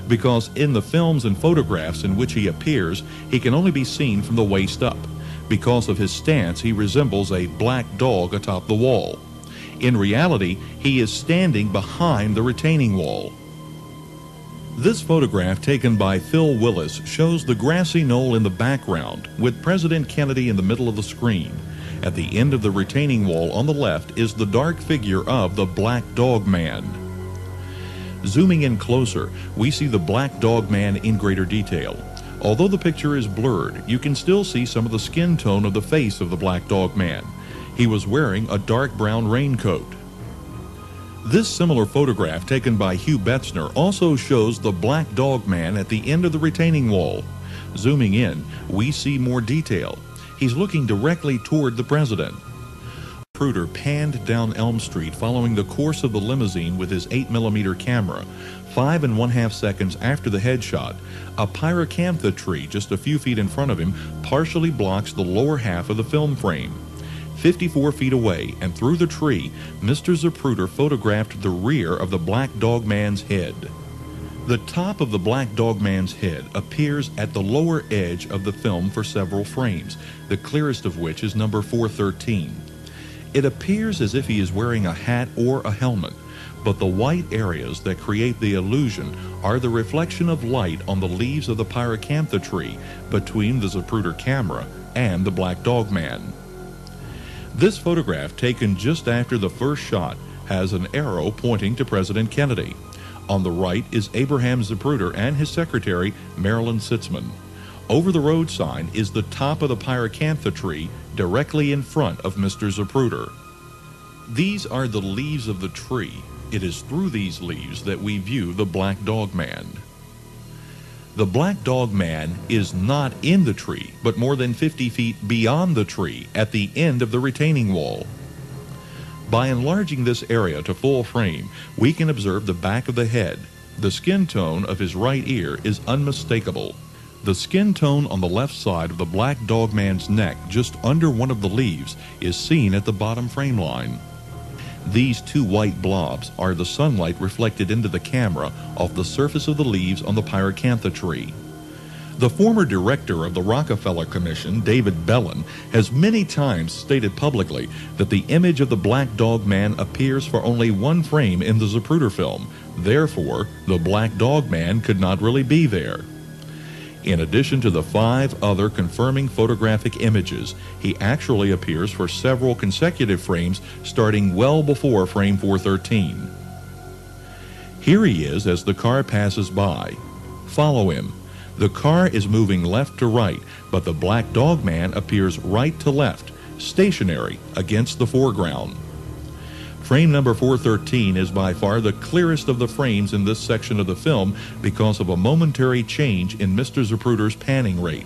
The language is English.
because in the films and photographs in which he appears, he can only be seen from the waist up. Because of his stance, he resembles a black dog atop the wall. In reality, he is standing behind the retaining wall. This photograph taken by Phil Willis shows the grassy knoll in the background with President Kennedy in the middle of the screen. At the end of the retaining wall on the left is the dark figure of the Black Dog Man. Zooming in closer, we see the Black Dog Man in greater detail. Although the picture is blurred, you can still see some of the skin tone of the face of the Black Dog Man. He was wearing a dark brown raincoat. This similar photograph taken by Hugh Betzner also shows the Black Dog Man at the end of the retaining wall. Zooming in, we see more detail. He's looking directly toward the president. Zapruder panned down Elm Street following the course of the limousine with his 8mm camera. 5½ seconds after the headshot, a pyracantha tree just a few feet in front of him partially blocks the lower half of the film frame. 54 feet away and through the tree, Mr. Zapruder photographed the rear of the Black Dog Man's head. The top of the Black Dog Man's head appears at the lower edge of the film for several frames, the clearest of which is number 413. It appears as if he is wearing a hat or a helmet, but the white areas that create the illusion are the reflection of light on the leaves of the pyracantha tree between the Zapruder camera and the Black Dog Man. This photograph, taken just after the first shot, has an arrow pointing to President Kennedy. On the right is Abraham Zapruder and his secretary, Marilyn Sitzman. Over the road sign is the top of the pyracantha tree directly in front of Mr. Zapruder. These are the leaves of the tree. It is through these leaves that we view the Black Dog Man. The Black Dog Man is not in the tree, but more than 50 feet beyond the tree at the end of the retaining wall. By enlarging this area to full frame, we can observe the back of the head. The skin tone of his right ear is unmistakable. The skin tone on the left side of the Black Dog Man's neck, just under one of the leaves, is seen at the bottom frame line. These two white blobs are the sunlight reflected into the camera off the surface of the leaves on the pyracantha tree. The former director of the Rockefeller Commission, David Bellin, has many times stated publicly that the image of the Black Dog Man appears for only one frame in the Zapruder film. Therefore, the Black Dog Man could not really be there. In addition to the 5 other confirming photographic images, he actually appears for several consecutive frames starting well before frame 413. Here he is as the car passes by. Follow him. The car is moving left to right, but the Black Dog Man appears right to left, stationary against the foreground. Frame number 413 is by far the clearest of the frames in this section of the film because of a momentary change in Mr. Zapruder's panning rate.